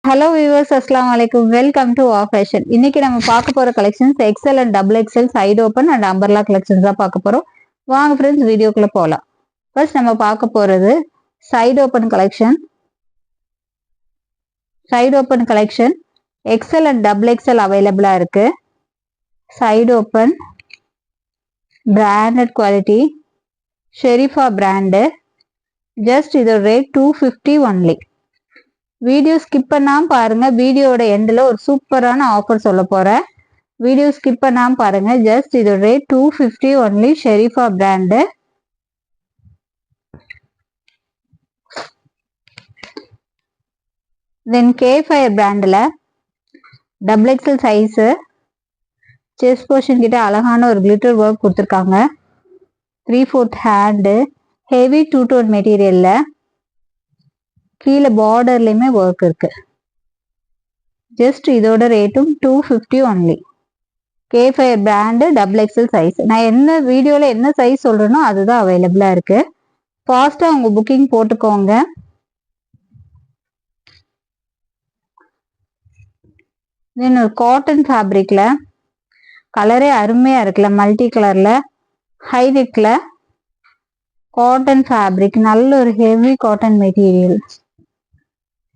Hello viewers, அஸ்ஸலாமு அலைக்கும். Welcome to ah fashion. இன்னைக்கு நம்ம பார்க்க போற collections XL and double XL side open and umbrella collections தான் பார்க்க போறோம். வாங்க ஃப்ரெண்ட்ஸ், வீடியோக்குள்ள போகலாம். ஃபர்ஸ்ட் நம்ம பார்க்க போறது side open collection. Side open collection XL and double XL அவைலபிளா இருக்கு. Side open branded quality, Sharifa brand. Just இதோட ரேட் 250 ஒன்லி. வீடியோ ஸ்கிப் பண்ணாம பாருங்க. வீடியோட எண்டில் ஒரு சூப்பரான ஆஃபர் சொல்ல போறேன். வீடியோ ஸ்கிப் பண்ணாம பாருங்க. ஜஸ்ட் இதோட rate 250 only. Sharifa brand. Then கேஃபயர் பிராண்டில் double XL size, chest portion கிட்ட அழகான ஒரு கிளிட்டர் ஒர்க் கொடுத்துருக்காங்க. 3/4 ஹேண்டு, ஹெவி டூ டோன் மெட்டீரியல்ல கீழே பார்டர்லயுமே ஒர்க் இருக்கு. ஜஸ்ட் இதோட ரேட்டும் 250 ஒன்லி. கேஃபயர் பிராண்டு, டபுள் எக்ஸல் சைஸ். நான் என்ன வீடியோல என்ன சைஸ் சொல்றேனோ அதுதான் அவைலபிளா இருக்கு. ஃபாஸ்டா உங்க புக்கிங் போட்டுக்கோங்க. தென் ஒரு காட்டன் ஃபேப்ரிக்ல கலரே அருமையா இருக்குல்ல, மல்டி கலர்ல ஹைநெக்ல காட்டன் ஃபேப்ரிக். நல்ல ஒரு heavy cotton material.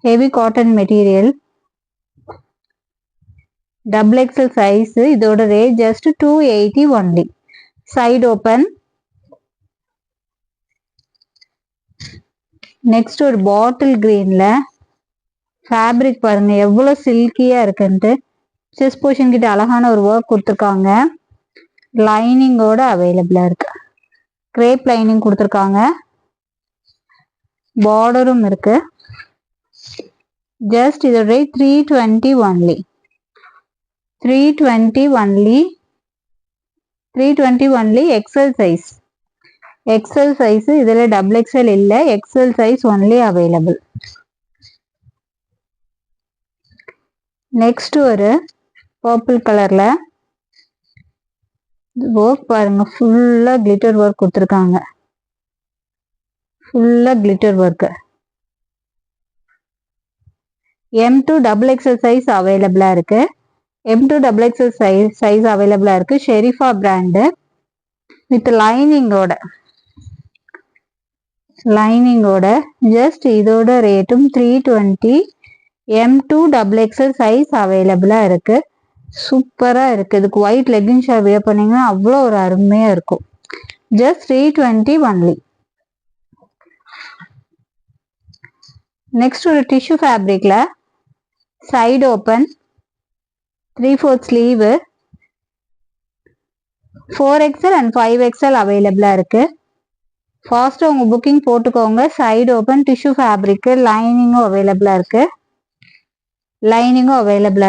Heavy cotton material, double XL size. இதோட rate just 280 only. Side open. Next ஒரு பாட்டில் கிரீன்ல ஃபேப்ரிக் பாருங்க எவ்வளவு சில்கியா இருக்குன்ட்டு. செஸ்ட் போர்ஷன் கிட்ட அழகான ஒரு ஒர்க் கொடுத்துருக்காங்க. லைனிங்கோட அவைலபிளா இருக்கு. கிரேப் லைனிங் கொடுத்துருக்காங்க. பார்டரும் இருக்கு. ஜஸ்ட் இதோட rate 320 only. 320 only. 320 only. XL size. XL size. இதுல டபுள் எக்ஸல் இல்ல, XL size only available. Next ஒரு பர்பிள் கலர்ல ஒர்க் பாருங்க. ஃபுல்லா கிளிட்டர் ஒர்க் கொடுத்துருக்காங்க. ஃபுல்லா glitter work. M2 double XL size அவைலபிளா இருக்கு. M2 டபுள் எக்ஸல் சைஸ் அவைலபிளா இருக்கு. ஷெரீஃபா பிராண்டு வித் லைனிங்கோட. ஜஸ்ட் இதோட ரேட்டும் 320. M2 டபுள் எக்ஸல் சைஸ் அவைலபிளா இருக்கு. சூப்பரா இருக்கு. இதுக்கு ஒயிட் லெகின் ஷால் வியர் பண்ணீங்கன்னா அவ்வளோ ஒரு அருமையா இருக்கும். Just 320 only. நெக்ஸ்ட் ஒரு டிஷ்யூ ஃபேப்ரிக்ல side open 3/4 sleeve, 4XL and 5XL அவைலபிளா இருக்கு. ஃபாஸ்டா உங்க புக்கிங் போட்டுக்கோங்க. Side open tissue fabric. லைனிங்கும் அவைலபிளா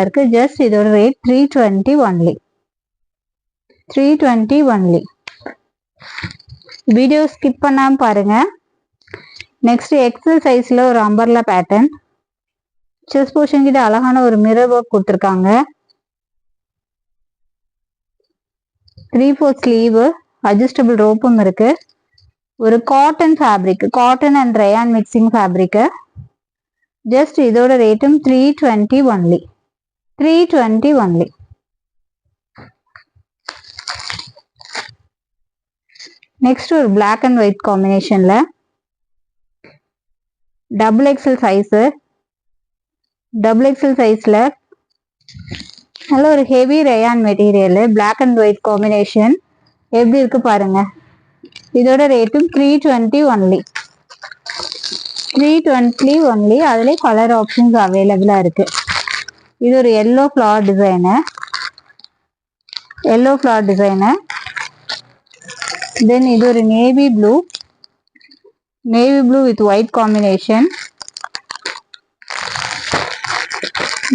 இருக்கு. ஜஸ்ட் இதோட rate 320 only. 320 only. Video skip பண்ணாம பாருங்க. நெக்ஸ்ட் எக்ஸல் சைஸ்ல ஒரு அம்பர்லா பேட்டர்ன். செஸ்ட் போர்ஷன் கிட்ட அழகான ஒரு மிரர் ஒர்க் கொடுத்துருக்காங்க. 3/4 ஸ்லீவ், அட்ஜஸ்டபிள் ரோப்பும் இருக்கு. ஒரு cotton fabric, cotton and rayon mixing fabric. Just இதோட ரேட்டும் 320 ஒன்லி. 320 ஒன்லி. நெக்ஸ்ட் ஒரு பிளாக் அண்ட் ஒயிட் காம்பினேஷன்ல double XL size. Double XL சைஸ்ல நல்ல ஒரு heavy rayon material. Black and white combination எப்படி இருக்கு பாருங்க. இதோட ரேட்டும் 320 ஒன்லி. 320 ஒன்லி. அதுல கலர் ஆப்ஷன்ஸ் அவைலபிளா இருக்கு. இது ஒரு எல்லோ ஃபிளவர் டிசைனு. தென் இது ஒரு navy blue with white combination.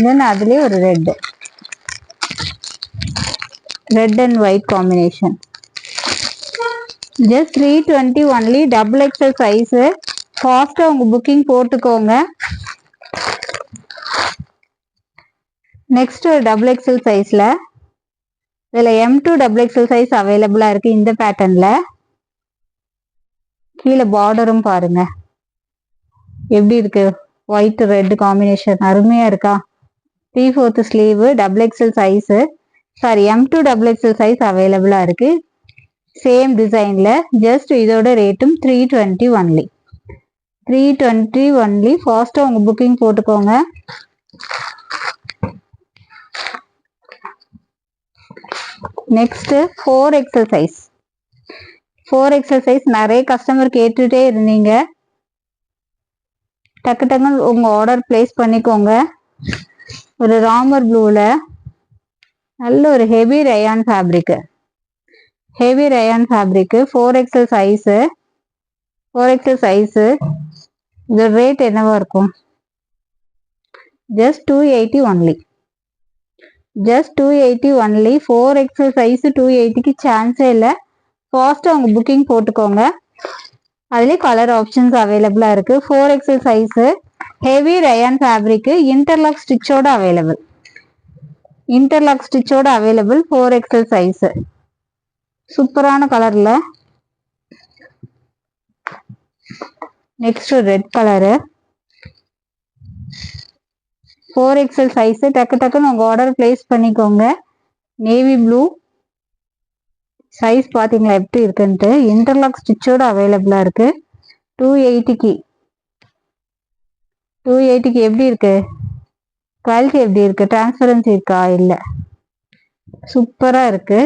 Then அதுலயே ஒரு red and white combination. Just 320 only. Double XL size. ஃபாஸ்டா உங்க புக்கிங் போட்டுக்கோங்க. நெக்ஸ்ட் ஒரு டபுள் எக்ஸல் சைஸ்ல இதுல M2 டபுள் எக்ஸல் சைஸ் அவைலபிளா இருக்கு. இந்த பேட்டர்ன்ல கீழே பார்டரும் பாருங்க எப்படி இருக்கு. ஒயிட் ரெட் காம்பினேஷன் அருமையா இருக்கா? 3/4 sleeve, double XL size, sorry M2 double XL size அவைலபிளா இருக்கு. சேம் டிசைன்ல. ஜஸ்ட் இதோட ரேட்டும் 320 ஒன்லி. 320 ஒன்லி. ஃபாஸ்டா உங்க புக்கிங் போட்டுக்கோங்க. Next 4XL size. 4XL size நிறைய கஸ்டமர் கேட்டுட்டே இருந்தீங்க. டக்கு டக்குன்னு உங்க ஆர்டர் பிளேஸ் பண்ணிக்கோங்க. ஒரு ராமர் ப்ளூல நல்ல ஒரு heavy rayon fabric. Heavy rayon fabric 4XL size. 4XL size. இதோட ரேட் என்னவா இருக்கும்? Just 280 only. Just 280 only. 4XL size 280க்கு சான்ஸே இல்லை. ஃபாஸ்டா உங்க புக்கிங் போட்டுக்கோங்க. அதுலேயே கலர் ஆப்ஷன்ஸ் அவைலபிளா இருக்கு. 4XL size heavy rayon fabric, interlock ஸ்டிச்சோட அவைலபிள். இன்டர்லாக் ஸ்டிச்சோட அவைலபிள் 4XL சைஸ். சூப்பரான கலர்ல. Next red colour. 4XL size. டக்கு டக்குன்னு உங்க ஆர்டர் பிளேஸ் பண்ணிக்கோங்க. நேவி ப்ளூ சைஸ் பாத்தீங்களா எப்படி இருக்குன்ட்டு. இன்டர்லாக் ஸ்டிச்சோட அவைலபிளா இருக்கு. 280க்கு. 280க்கு எப்படி இருக்கு? குவாலிட்டி எப்படி இருக்கு? டிரான்ஸ்பரன்சி இருக்கா? இல்ல, சூப்பரா இருக்கு.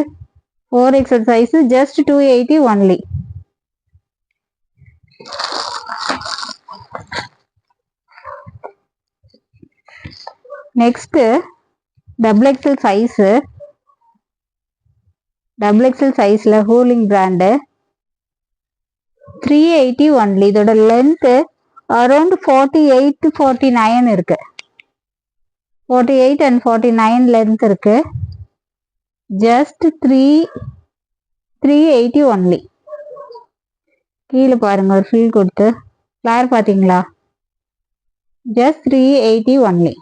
4XL size just 280 only. Next double XL size. Double XL சைஸ்ல ஹூலிங் பிராண்டு 380 ஒன்லி. இதோட லென்த் அரௌண்ட் 48-49 இருக்கு. 48 and 49 லென்த் இருக்கு. Just 380 only. கீழே பாருங்க ஒரு ஃபீல் கொடுத்து. ஃபிளேர் பாத்தீங்களா? Just 380 only.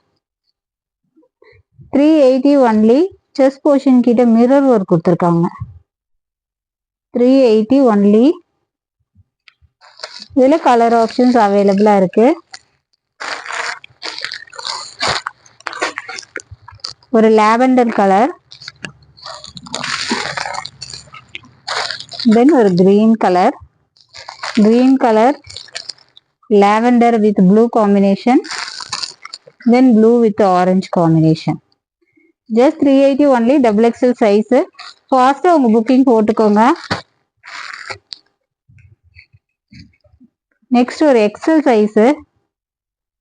380 only. Chest portion கிட்ட மிரர் ஒர்க் கொடுத்துருக்காங்க. 380 ஒன்லி. இதுல கலர் ஆப்ஷன்ஸ் அவைலபிளா இருக்கு. ஒரு லாவெண்டர் கலர், தென் ஒரு green colour. Green colour, lavender with blue combination, then blue with orange combination. Just 380 only. Double XL size. ஃபாஸ்டா உங்க booking போட்டுக்கோங்க. நெக்ஸ்ட் ஒரு எக்ஸல் சைஸ்.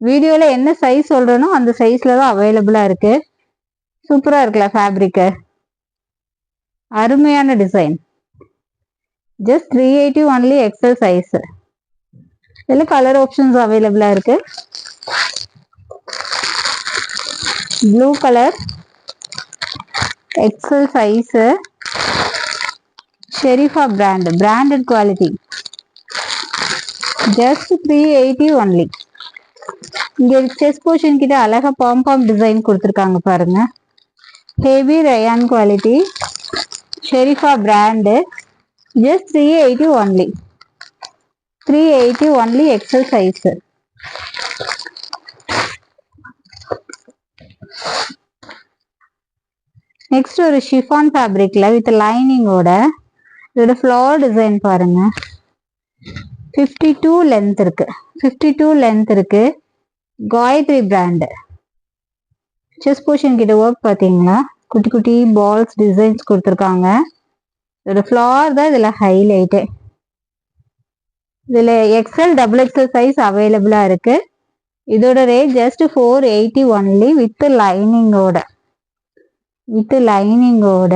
வீடியோல என்ன சைஸ் சொல்றேனோ அந்த சைஸ்ல தான் அவைலபிளா இருக்கு. சூப்பரா இருக்குல்ல ஃபேப்ரிக்? அருமையான design. Just 380 only. XL size. இதுல கலர் ஆப்ஷன்ஸ் அவைலபிளா இருக்கு. Blue colour, XL size, Sharifa brand, branded quality. Just 380 only. இங்க செஸ்ட் போர்ஷன் கிட்ட அழகா பாம் டிசைன் கொடுத்துருக்காங்க பாருங்க. Heavy rayon quality, Sharifa brand. Just 380 only. 380 only. XL size. Next ஒரு ஷிஃபான் ஃபேப்ரிக்ல வித் லைனிங்கோட. இதோட ஃப்ளவர் டிசைன் பாருங்க. 52 லென்த் இருக்கு. 52 லென்த் இருக்கு. காயத்ரி பிராண்ட். செஸ்ட் போர்ஷன் கிட்ட ஒர்க் பாத்தீங்களா? குட்டி குட்டி பால்ஸ் டிசைன்ஸ் கொடுத்துருக்காங்க. இதோட ஃப்ளவர் தான் இதுல ஹைலைட்டு. இதுல எக்ஸல் டபுள் எக்ஸல் சைஸ் அவைலபிளா இருக்கு. இதோட ரேட் ஜஸ்ட் 480 ஒன்லி. வித் லைனிங்கோட. வித் லைனிங்கோட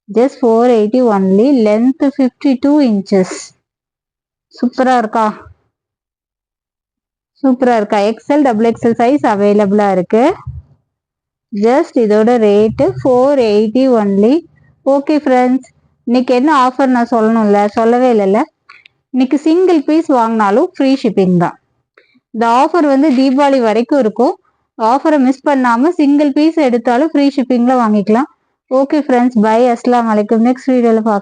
ஜஸ்ட் 480 ஒன்லி. Length 52 inches. சூப்பரா இருக்கா? சூப்பரா இருக்கா? எக்ஸல் டபுள் எக்ஸல் சைஸ் அவைலபிளா இருக்கு. ஜஸ்ட் இதோட ரேட்டு 480 ஒன்லி. ஓகே ஃப்ரெண்ட்ஸ், இன்னைக்கு என்ன ஆஃபர் நான் சொல்லணும்ல, சொல்லவே இல்லைல்ல. இன்னைக்கு சிங்கிள் பீஸ் வாங்கினாலும் ஃப்ரீ ஷிப்பிங் தான். இந்த ஆஃபர் வந்து தீபாவளி வரைக்கும் இருக்கும். ஆஃபரை மிஸ் பண்ணாம சிங்கிள் பீஸ் எடுத்தாலும் ஃப்ரீ ஷிப்பிங்ல வாங்கிக்கலாம். Okay friends, bye. அஸ்ஸலாமு அலைக்கும். நெக்ஸ்ட் வீடியோல பார்க்கலாம்.